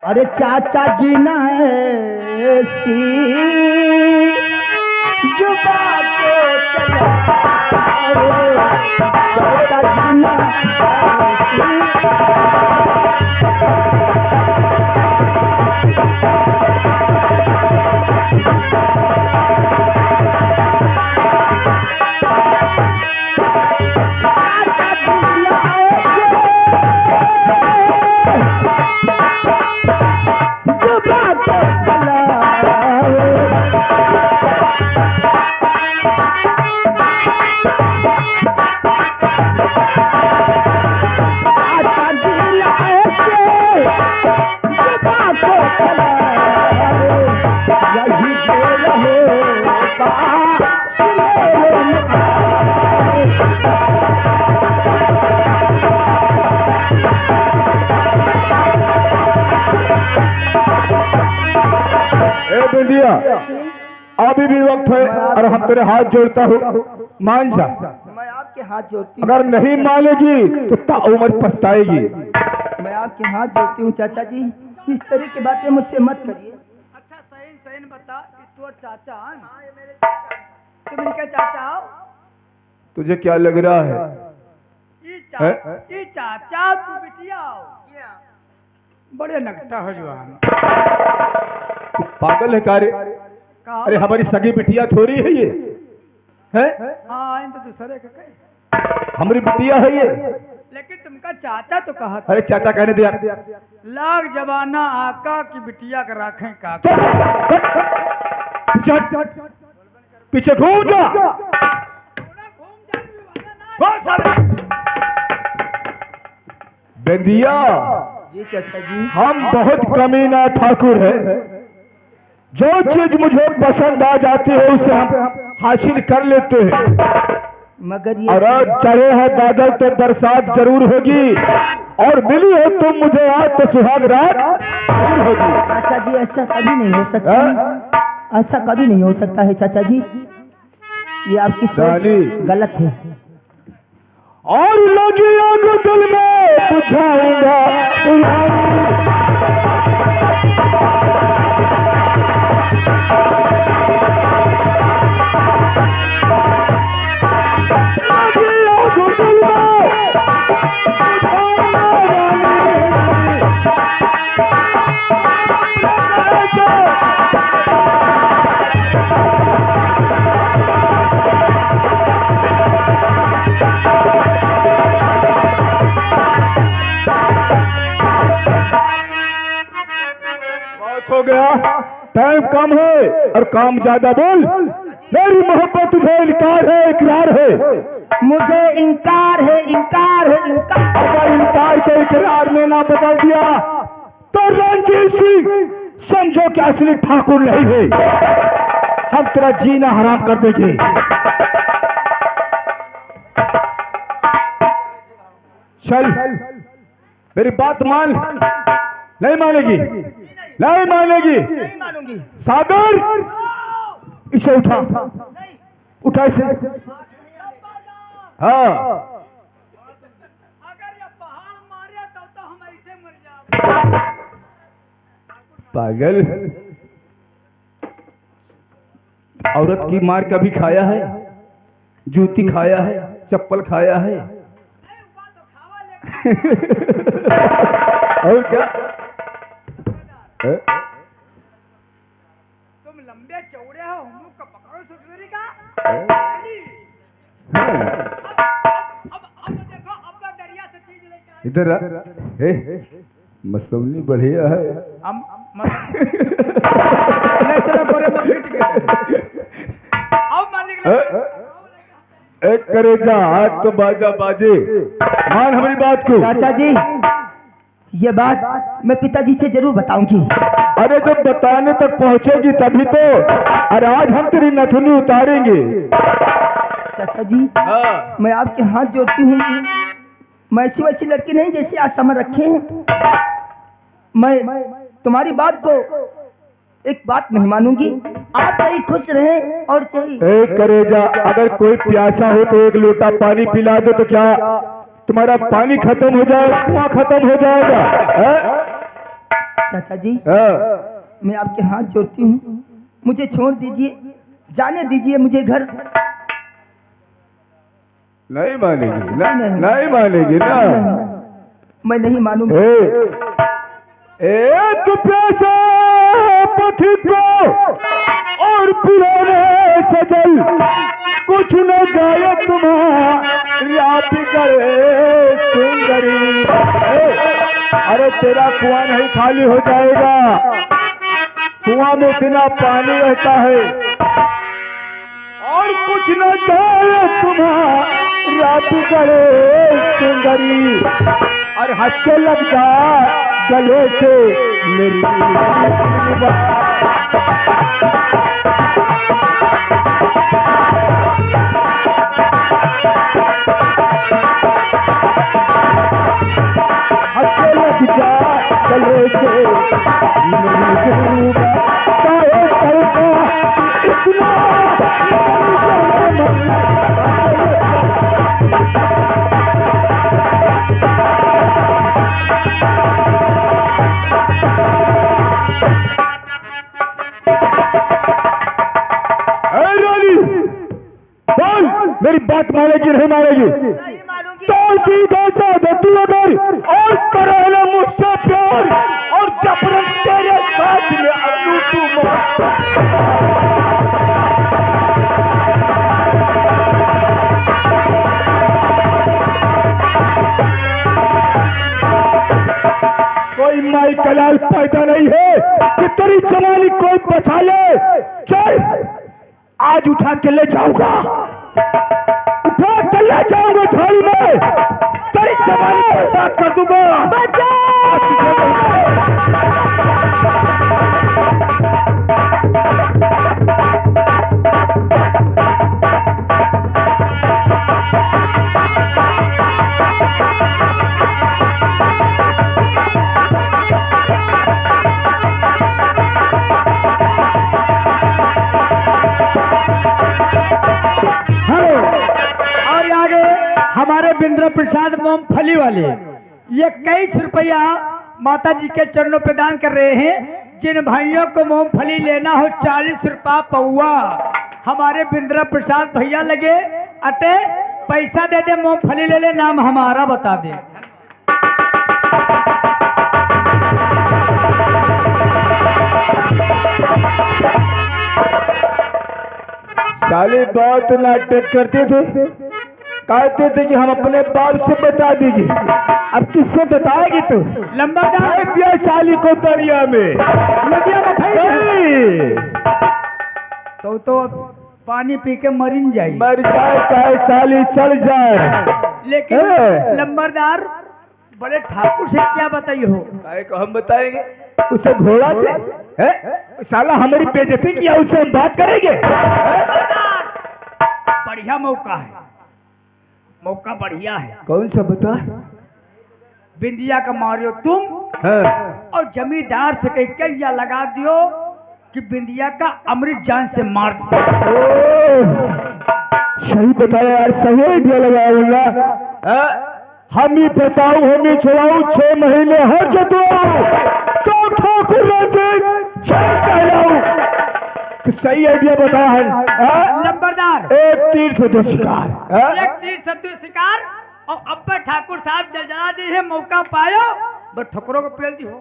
अरे चाचा जी ना ऐसी जुबा को चलाओ, चाचा जी ना अभी भी वक्त है और हम तेरे हाथ जोड़ता हूँ, मान जा। मैं आपके हाथ जोड़ती हूँ। अगर नहीं मानेगी तो ताउम्र पछताएगी। मैं आपके हाथ जोड़ती हूँ चाचा जी, इस तरह की बातें मुझसे मत करिए। अच्छा सही सही बता, तू और चाचा? हाँ ये मेरे चाचा। तुम इनके चाचा हो? तुझे क्या लग रहा है? ये चाचा तू बिटिया हो? बड़े नगटा हो जवान। तू पागल है कारे? अरे हमारी सगी बिटिया थोड़ी है ये, है? हाँ तो दूसरे का कहे हमारी बिटिया है ये। लेकिन तुमका चाचा तो कहा। अरे चाचा कहने दिया। लाख जवाना आका की बिटिया का राखें का। पीछे घूम जा। बेंदिया जी चाचा जी। हम बहुत कमीना ठाकुर है, जो चीज मुझे पसंद आ जाती है उसे हम हासिल कर लेते हैं। मगर ये और आज चढ़े हैं बादल तो बरसात जरूर होगी, और मिली हो तुम मुझे आज तो सुहाग रात जरूर होगी। चाचा जी ऐसा कभी नहीं हो सकता, ऐसा कभी नहीं हो सकता है चाचा जी, ये आपकी सोच गलत है। और लगी आग दिल में बुझाऊंगा हो गया। टाइम कम है और काम ज्यादा बोल। मेरी मोहब्बत तुझे इनकार है इकरार है? मुझे इनकार है, इनकार है, इनकार। अगर इनकार को इकरार में ना बदल दिया तो रणजीत सिंह समझो कि असली ठाकुर नहीं है, हम तेरा जीना हराम कर देंगे। चल मेरी बात मान। नहीं मानेगी? नहीं मानेगी? नहीं मानूंगी। सागर इसे उठा, उठा इसे। हाँ अगर ये पहाड़ मारे तो हम ऐसे मर जाओ। पागल, औरत की मार कभी खाया है? जूती खाया है? चप्पल खाया है? और क्या? तुम लंबे चौड़े हो, हम लोग का पकड़ो सुटरी का। अब देखो, अब तो दरिया से चीज लेके इधर मसौनी बढ़िया है। हम नहीं चलो बोरे में फिट गए। अब मालिक एक करेजा आज तो बाजा बाजे। मान हमारी बात को। चाचा जी ये बात मैं पिताजी से जरूर बताऊंगी। अरे जब बताने तक पहुंचेगी तभी तो। अरे आज हम तेरी नथुनी उतारेंगे। चाचा जी मैं आपके हाथ जोड़ती हूँ, मैं ऐसी वैसी लड़की नहीं जैसे आज समझ रखे हैं। मैं तुम्हारी बात को एक बात नहीं मानूंगी। आप चाहे खुश रहें और चाहे करेजा, अगर कोई प्यासा हो तो एक लोटा पानी पिला दो तो क्या तुम्हारा पानी खत्म हो जाएगा, कुआं खत्म हो जाएगा? चाचा जी हाँ। मैं आपके हाथ जोड़ती हूँ, मुझे छोड़ दीजिए, जाने दीजिए मुझे घर। नहीं मानेगी ना? नहीं। नहीं मानेगी ना? मैं नहीं मानूंगा। एक प्यासा पथिक को और पुराने सजल कुछ न जाए तुम्हारा बिगड़े सुंदरी। अरे तेरा कुआं नहीं खाली हो जाएगा, कुआं में इतना पानी रहता है और कुछ न जाए तुम्हारा बिगड़े सुंदरी। और हंस के लग जा गले से मेरी हंस के लग जा गले से मेरी इतना मेरी बात मानेगी नहीं मानेगी? तो सीधा सा तू अगर और करेला मुझसे प्यार और जबरन तेरे साथ में अल्लू तू कोई माई कलाल पैदा नहीं है कि तेरी जवानी कोई बचा ले। चल आज उठा के ले जाऊंगा, उठा के ले जाऊंगा थाली में, तेरी जवानी बर्बाद कर दूंगा। हमारे बिंद्र प्रसाद मूंगफली वाले ये 21 रुपया माता जी के चरणों पे दान कर रहे हैं। जिन भाइयों को मूंगफली लेना हो 40 रुपया पौवा हमारे बिंद्र प्रसाद भैया लगे अटे पैसा दे दे, मूंगफली ले ले, नाम हमारा बता दे। साले बहुत नाटक करते थे, कहते थे कि हम अपने बाप से बता देंगे, अब किससे बताएगी तू? लंबा दिया साली को दरिया में, नदिया में तो पानी पी के मरिन जाए, मर जाए चाहे साली चल जाए। लेकिन लंबरदार बड़े ठाकुर से क्या बताइए हो? को हम बताएंगे, उसे घोड़ा से साला हमारी बेइज्जती किया, उससे हम बात करेंगे। बढ़िया मौका है, मौका बढ़िया है। कौन सा बता? बिंदिया का मारियो तुम और जमींदार से कहीं क्या लगा दियो कि बिंदिया का अमृत जान से मार दो। सही बताया यार, सही आइडिया लगाया। हम ही बताऊ, हम ही छुड़ाऊ, 6 महीने हर जतवाऊ तो ठाकुर सही आइडिया बताया है नंबरदार। एक तीर से 2 शिकार, एक तीर से 2 शिकार। और अब ठाकुर साहब जलजला जी है, मौका पायो बस ठकुरों को पेल दी हो।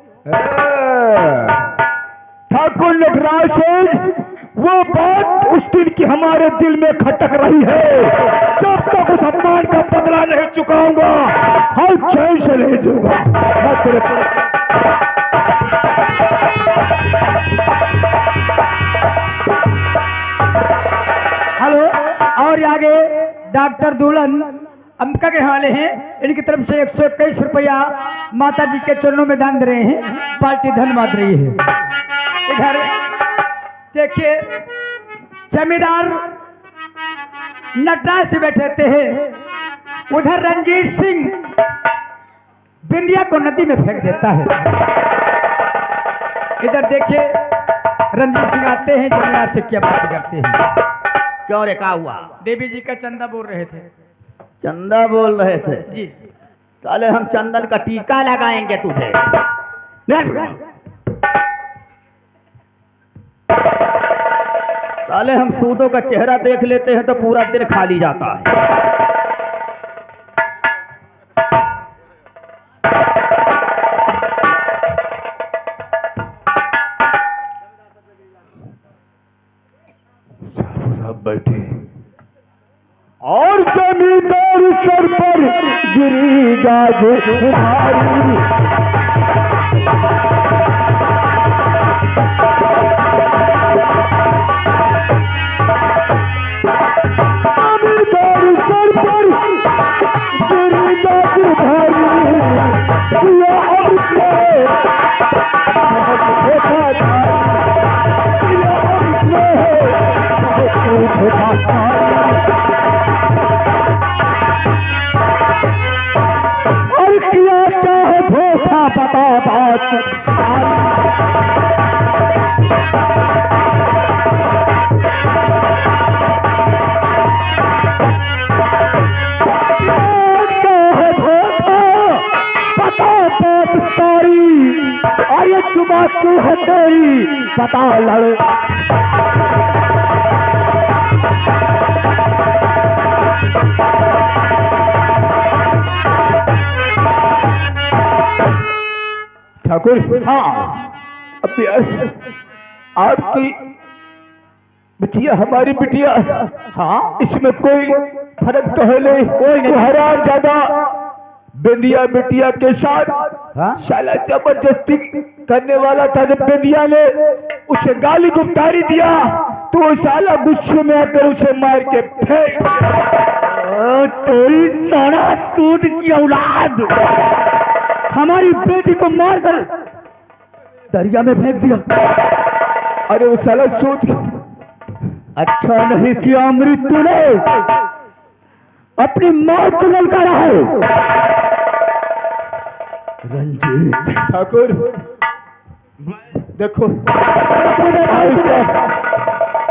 ठाकुर नटराज सिंह, वो बात उस दिन की हमारे दिल में खटक रही है, जब तक उस अपमान का बदला नहीं चुकाऊंगा हम चैन से नहीं दूंगा। हेलो, और आगे डॉक्टर दुल्हन अंबिका के हवाले हैं, इनकी तरफ से 121 रुपया माता जी के चरणों में दान दे रहे हैं, पार्टी धन्यवाद रही है। इधर देखिए जमींदार नटराज से बैठे हैं, उधर रंजीत सिंह बिंदिया को नदी में फेंक देता है। इधर देखिए रंजीत सिंह आते हैं, जमींदार से क्या बात करते हैं। क्यों रे, क्या हुआ? देवी जी का चंदा बोल रहे थे। चंदा बोल रहे थे जी। साले हम चंदन का टीका लगाएंगे तुझे। साले हम सूदों का चेहरा देख लेते हैं तो पूरा दिन खाली जाता है। बैठे और जमींदार सर पर गिरी गाज तुम्हारी। जमींदार सर पर गिरी गाज तुम्हारी। दिया अब और किया चाहे धोखा बता बात चाहे धोखा बता बात सारी। और ये चुमा क्यों है तेरी बता लड़। ठाकुर हाँ अब आपकी बिटिया हमारी बिटिया। हाँ इसमें कोई फर्क तो है नहीं। कोई नहीं। हैरान ज्यादा बेंदिया बिटिया के साथ शाला जबरदस्ती करने वाला था। जब बेंदिया ने उसे गाली गुप्तारी दिया तो वो शाला गुस्से में आकर उसे मार के फेंक। तेरी सारा सूद की औलाद हमारी बेटी को मारकर दरिया में फेंक दिया। अरे वो साला सूद अच्छा नहीं किया अमृत तूने अपनी मौत को ललकारा है। रंजीत ठाकुर देखो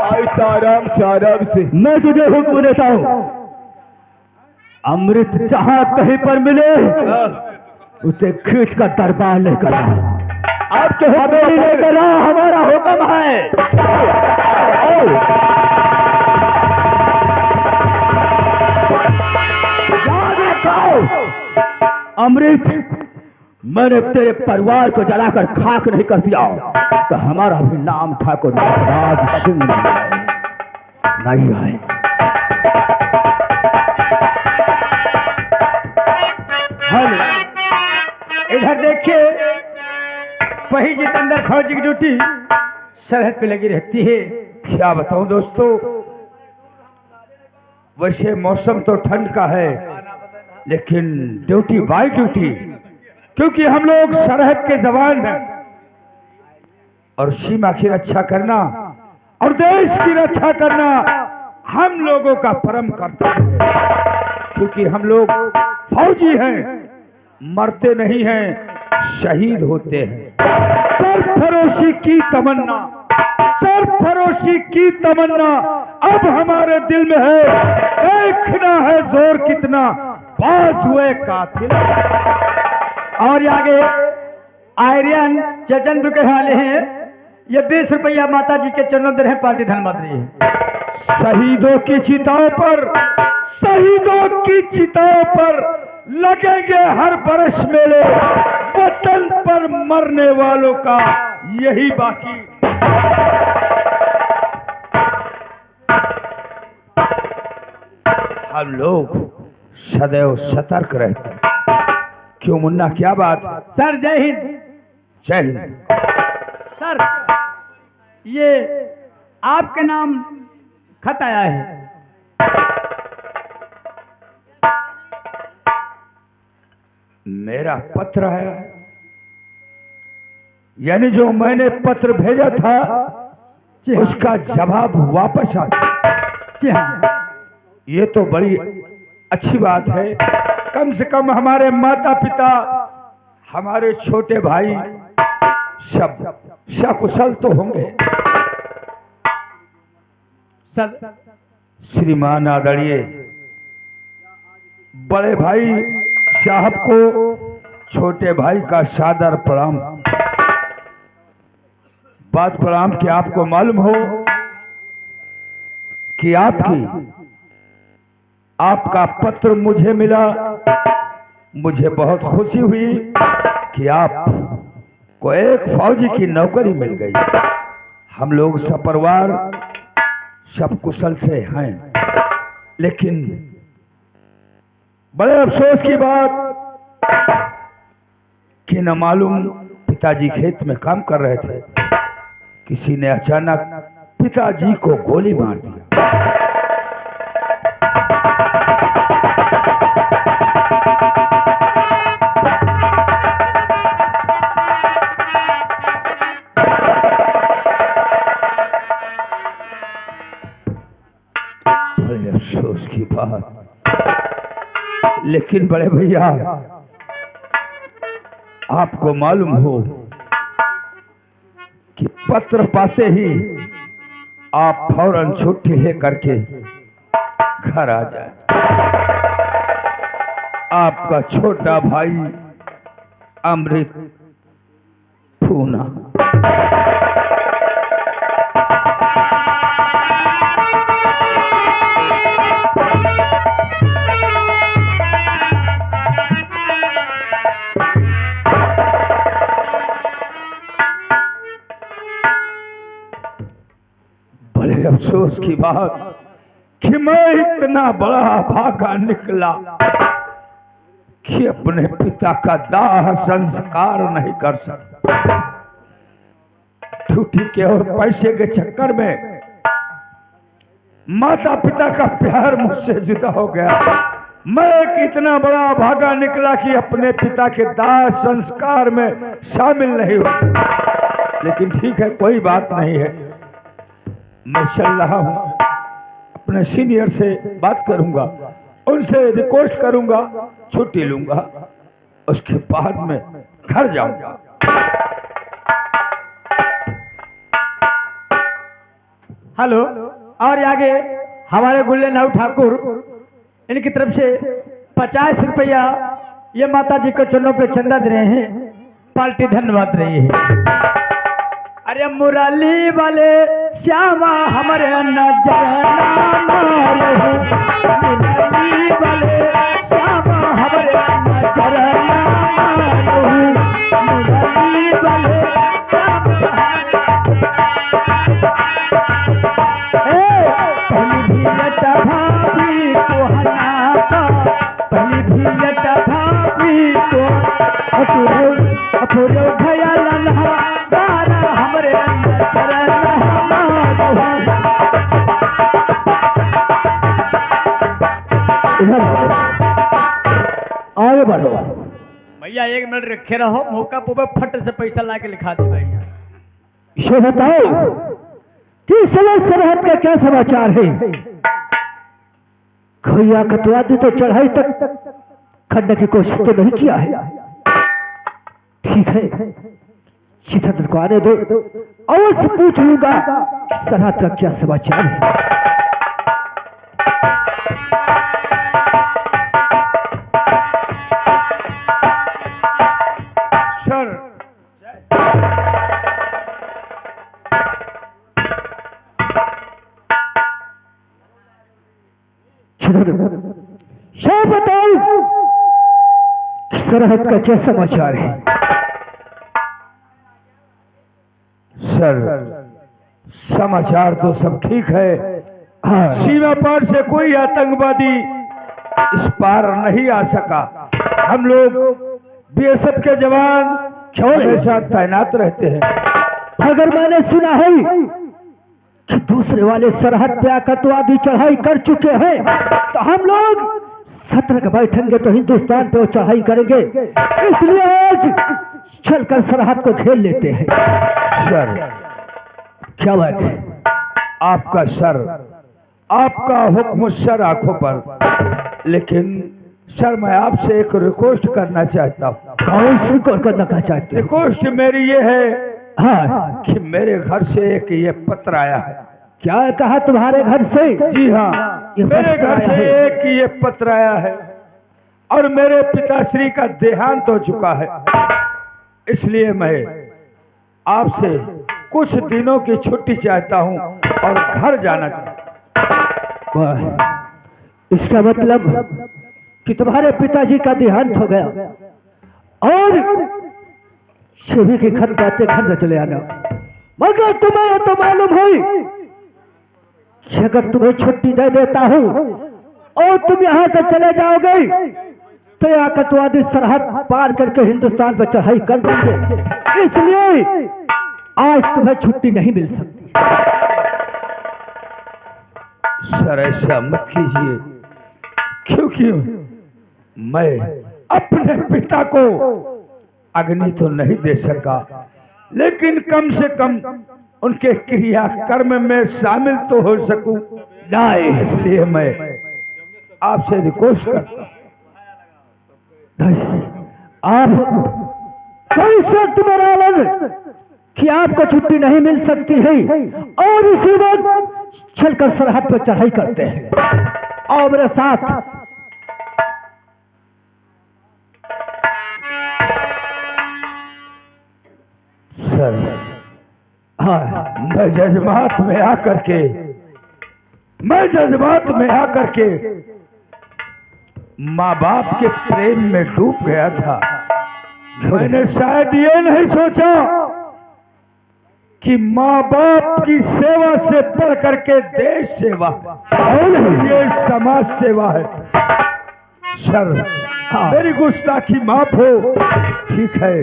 आहिस्ता आराम से मैं तुझे हुक्म देता हूँ। अमृत जहां कहीं पर मिले उसे खींच कर दरबार लेकर आपके हवेली लेकर हमारा हुक्म है। याद रखो अमृत मैंने तेरे परिवार को जलाकर खाक नहीं कर दिया तो हमारा भी नाम ठाकुर राज सिंह नहीं है। इधर देखिए वही जितेंद्र फौजी की ड्यूटी सरहद पे लगी रहती है। क्या बताऊं दोस्तों वैसे मौसम तो ठंड का है लेकिन ड्यूटी बाय ड्यूटी क्योंकि हम लोग सरहद के जवान हैं और सीमा की रक्षा करना और देश की रक्षा करना हम लोगों का परम कर्तव्य है। क्योंकि हम लोग फौजी हैं मरते नहीं हैं शहीद होते हैं। सरफरोशी की तमन्ना सरफरोशी की तमन्ना अब हमारे दिल में है। देखना है जोर कितना पास हुए कातिल। और आगे आर्यन चचंद्र के वाले हैं ये 20 रुपया माता जी के चरणों में पार्टी धनमंत्री है। शहीदों की चिताओं पर लगेंगे हर बरस मेले। वतन पर मरने वालों का यही बाकी। हम लोग सदैव सतर्क रहते हैं। क्यों मुन्ना क्या बात। सर जय हिंद। जय हिंद। सर ये आपके नाम खत आया है। मेरा पत्र है यानी जो मैंने पत्र भेजा था उसका जवाब वापस आ गया। ये तो बड़ी अच्छी बात है। कम से कम हमारे माता पिता हमारे छोटे भाई सब सकुशल तो होंगे। सर श्रीमान आदरणीय बड़े भाई साहब को छोटे भाई का सादर प्रणाम। बात प्रणाम कि आपको मालूम हो कि आपका पत्र मुझे मिला। मुझे बहुत खुशी हुई कि आपको एक फौजी की नौकरी मिल गई। हम लोग सपरिवार सब कुशल से हैं, लेकिन बड़े अफसोस की बात कि न मालूम पिताजी खेत में काम कर रहे थे, किसी ने अचानक पिताजी को गोली मार दिया। बड़े अफसोस की बात, लेकिन बड़े भैया आपको मालूम हो कि पत्र पाते ही आप फौरन छुट्टी लेकर के घर आ जाए। आपका छोटा भाई अमृत पूना। अफसोस की बात कि मैं इतना बड़ा भागा निकला कि अपने पिता का दाह संस्कार नहीं कर सकता। ड्यूटी के और पैसे के चक्कर में माता पिता का प्यार मुझसे जुदा हो गया। मैं इतना बड़ा भागा निकला कि अपने पिता के दाह संस्कार में शामिल नहीं हो। लेकिन ठीक है, कोई बात नहीं है, मैं चल रहा हूं, अपने सीनियर से बात करूंगा, उनसे रिक्वेस्ट करूंगा, छुट्टी लूंगा, उसके बाद में घर जाऊंगा। हेलो। और आगे हमारे गुल्लेनाऊ ठाकुर, इनकी तरफ से 50 रुपया ये माता जी को चरणों पे चंदा दे रहे हैं। पार्टी धन्यवाद रही है। अरे मुरली वाले श्यामा हमारे नजर मुरली वाले श्यामा हमारे नजर मुरली वाले पहली भाभी को हनाता, पहली भाभी को अपुरो भया लन्हा हमरे आगे बढ़ो भैया। 1 मिनट रखे रहो, मौका पे फट से पैसा ला के लिखा दे भैया। ये बताओ कि सरहद का क्या समाचार है? कोई आतंकवादी तो चढ़ाई तक खड़ने की कोशिश तो नहीं किया है? ठीक है, चितंद्र को आने दो, अवश्य पूछ लूंगा सरहद का क्या समाचार है। सर, सर बताओ सरहद का क्या समाचार है? सर, समाचार तो सब ठीक है। सीमा पार से कोई आतंकवादी इस पार नहीं आ सका। हम लोग बीएसएफ के जवान के साथ तैनात रहते हैं। अगर मैंने सुना है कि दूसरे वाले सरहद पे आतंकवादी चढ़ाई कर चुके हैं, तो हम लोग सतर्क बैठेंगे तो हिंदुस्तान पे वो चढ़ाई करेंगे। इसलिए आज चलकर सरहद को घेर लेते हैं। सर, क्या बात है? आपका सर, आपका हुक्म सर आंखों पर। लेकिन सर, मैं आपसे एक रिक्वेस्ट करना चाहता हूँ। कौन सी करना चाहते? रिक्वेस्ट मेरी ये है कि मेरे घर से एक ये पत्र आया है। क्या कहा तुम्हारे घर से? जी हाँ, मेरे घर से एक ये पत्र आया है और मेरे पिताश्री का देहांत हो चुका है। इसलिए मैं आपसे कुछ दिनों की छुट्टी चाहता हूँ और घर जाना चाहता हूँ। इसका मतलब कि तुम्हारे पिताजी का देहांत हो गया और शिवी की खत पाते घर न चले आना। मगर तुम्हें यह तो मालूम हुई कि अगर तुम्हें छुट्टी दे देता हूं और तुम यहां से चले जाओगे तो यह आतंकवादी सरहद पार करके हिंदुस्तान पर चढ़ाई कर देंगे। इसलिए आज तुम्हें छुट्टी नहीं मिल सकती। सर ऐसा मत कीजिए, क्योंकि मैं अपने पिता को अग्नि तो नहीं दे सका, लेकिन कम से कम उनके क्रियाकर्म में शामिल तो हो सकूं। नहीं, इसलिए मैं आपसे रिक्वेस्ट करता हूं। आप कोई शर्त बना लें कि आपको छुट्टी नहीं मिल सकती है और इसी वक्त चलकर सरहद पर चढ़ाई करते हैं और मेरे साथ। सर मैं जज्बात में आकर के माँ बाप के प्रेम में डूब गया था। मैंने शायद ये नहीं सोचा कि माँ बाप की सेवा से बढ़ करके देश सेवा और ये समाज सेवा है। सर मेरी गुस्ताखी माफ हो, ठीक है,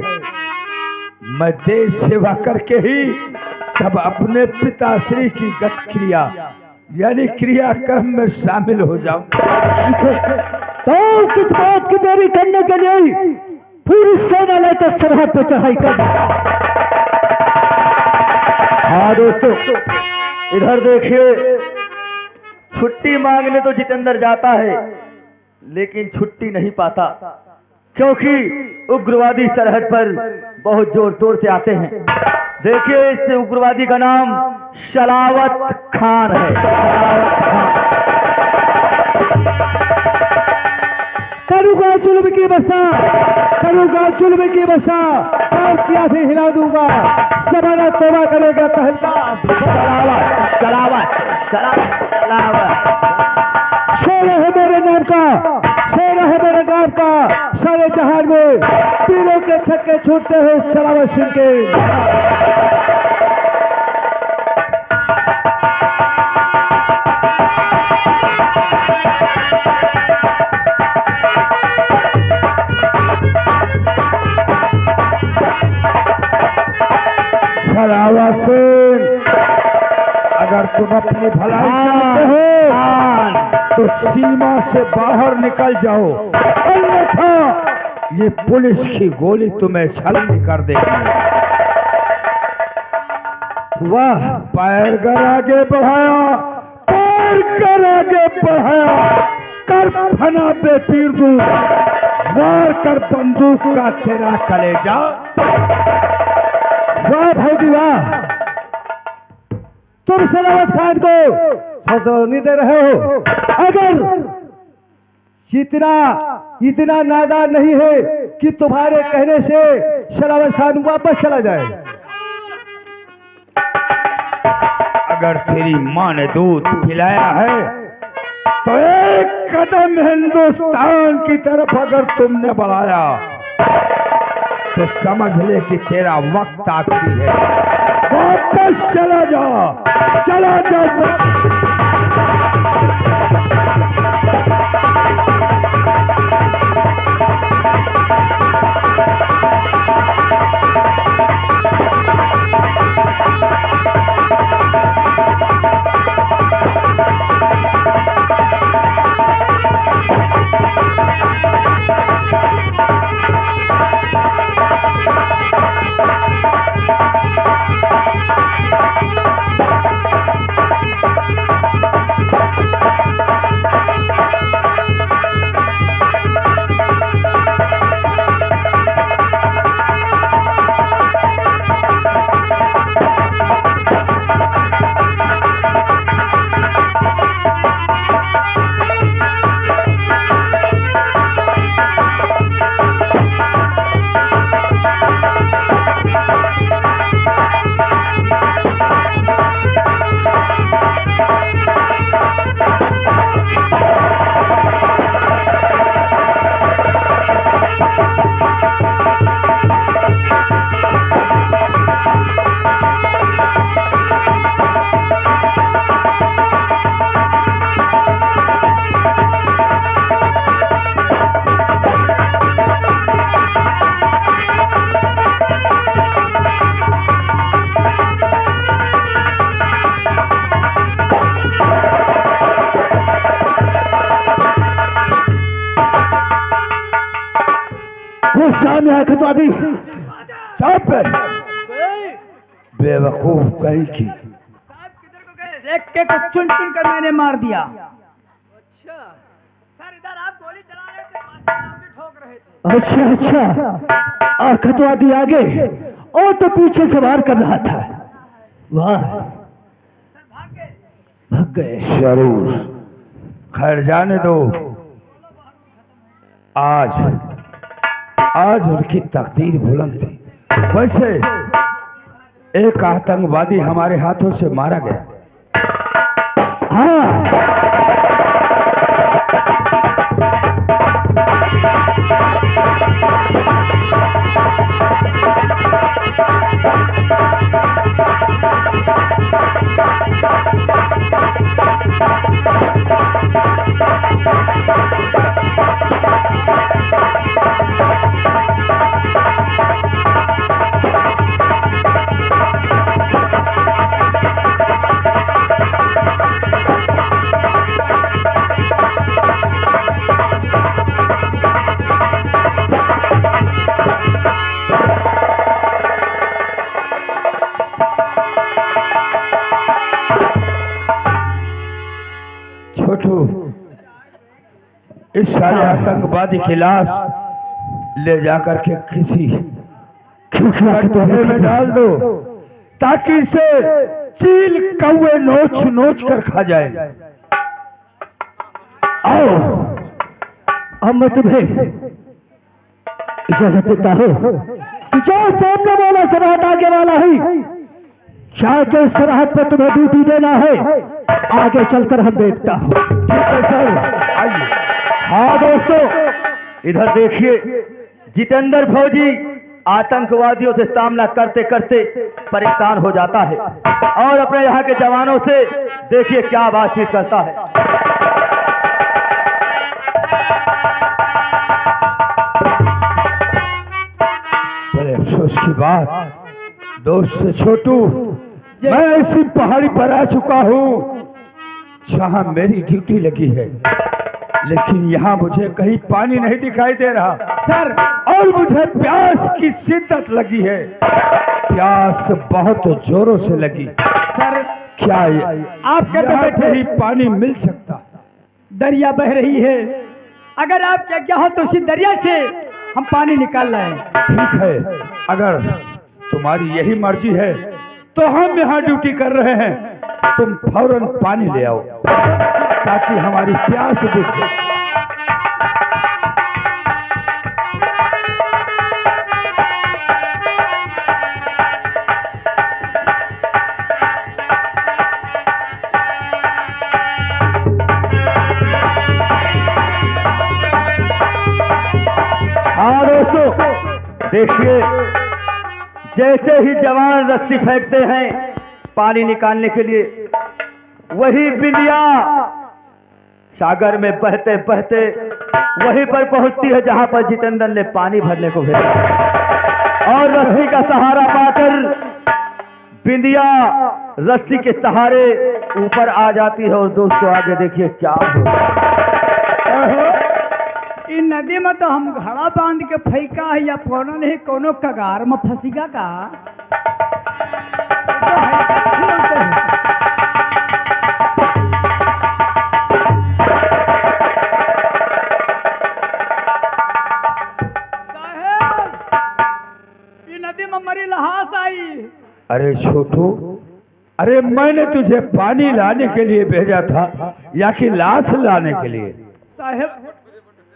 मैं देश सेवा करके ही तब अपने पिताश्री की गत क्रिया यानी क्रियाक्रम में शामिल हो जाऊं। तो किस बात की देरी करने के लिए पूरी सेना लेकर सरहद पर चढ़ाई कर। हाँ दोस्तों, इधर देखिए, छुट्टी मांगने तो जितेंद्र जाता है लेकिन छुट्टी नहीं पाता, क्योंकि उग्रवादी सरहद पर बहुत जोर तोड़ से आते हैं। देखिए, इस उग्रवादी का नाम सलावत खान है। करूंगा जुल्म की बसा, करूंगा जुल्म की बसा, और क्या से हिला दूंगा, सवाना तोबा करेगा पहलवान। सलावत सलावत सलावत शेर है मेरे नाम का, शेर है मेरे नाम का, सारे जहान में पीरों के छक्के छूटते हैं सलावत सिंह के। सलावत सिंह, अगर तुम अपनी भलाई चाहते हो तो सीमा से बाहर निकल जाओ, अन्यथा ये पुलिस की गोली तुम्हें छलनी कर देगी। वाह, पैर कर आगे बढ़ाया, पैर कर आगे बढ़ाया, कर फना पे तीर दूं, वार कर बंदूक का तेरा कलेजा। वाह भाई वाह, तुम सलावत खान को सदौनी दे रहे हो। अगर इतना नादान नहीं है कि तुम्हारे कहने से सलावत खान वापस चला जाए। अगर तेरी माँ ने दूध पिलाया है तो एक कदम हिंदुस्तान की तरफ अगर तुमने बढ़ाया तो समझ ले कि तेरा वक्त आखिरी है। वापस चला जा, चला जा। सामने आके तो अभी चुप बेवकूफ कहीं की। एक के को चुन चुन कर मैंने मार दिया। अच्छा सर, इधर आप गोली चला रहे थे, आप भी ठोक रहे थे। अच्छा आखा तो आदि आगे और तो पीछे से वार कर रहा था। वाह भाग गए। जरूर, खैर जाने दो। आज उनकी तकदीर बुलंद थी। वैसे एक आतंकवादी हमारे हाथों से मारा गया। हाँ इस सारे आतंकवादी की लाश ले जाकर के किसी गड्ढे में डाल दो ताकि इसे चील कौवे नोच नोच कर खा जाए। आओ अब मैं तुम्हें इजाजत देता हूँ। जो सामने वाला सरहद आगे वाला है, शायद जो सरहद पर तुम्हें ड्यूटी देना है, आगे चलकर हम देखता हूँ। ठीक है सर, आइए। हाँ दोस्तों, इधर देखिए, जितेंद्र फौजी आतंकवादियों से सामना करते करते परेशान हो जाता है और अपने यहाँ के जवानों से देखिए क्या बातचीत करता है। बड़े अफसोस की बात दोस्त छोटू, मैं इसी पहाड़ी पर आ चुका हूँ जहाँ मेरी ड्यूटी लगी है, लेकिन यहाँ मुझे कहीं पानी नहीं दिखाई दे रहा सर। और मुझे प्यास की शिद्दत लगी है। प्यास बहुत जोरों से लगी सर। क्या आप कहते बैठे ही पानी मिल सकता? दरिया बह रही है, अगर आप क्या हो तो उसी दरिया से हम पानी निकाल रहे हैं। ठीक है, अगर तुम्हारी यही मर्जी है तो हम यहाँ ड्यूटी कर रहे हैं। तुम फौरन पानी ले आओ ताकि हमारी प्यास बुझ जाए। हाँ दोस्तों देखिए, जैसे ही जवान रस्सी फेंकते हैं पानी निकालने के लिए, वही बिंदिया सागर में बहते बहते वहीं पर पहुंचती है जहां पर जितेंद्र ने पानी भरने को भेजा और रस्सी का सहारा पाकर बिंदिया रस्सी के सहारे ऊपर आ जाती है। और दोस्तों आगे देखिए क्या होगा। इन नदी में तो हम घड़ा बांध के फेंका है या कोनो नहीं कोनो कगार में फंसीगा का। नदी में मरी लहास आई। अरे छोटू, अरे मैंने तुझे पानी लाने के लिए भेजा था या कि लाश लाने के लिए? साहब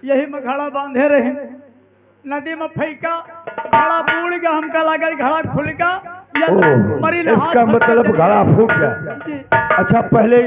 यही में घड़ा बांधे रहे, नदी में फेंका, घड़ा बूढ़ गया, हमका लगा घड़ा खुल गया, मरी लहास। इसका मतलब घड़ा फूट गया। अच्छा, पहले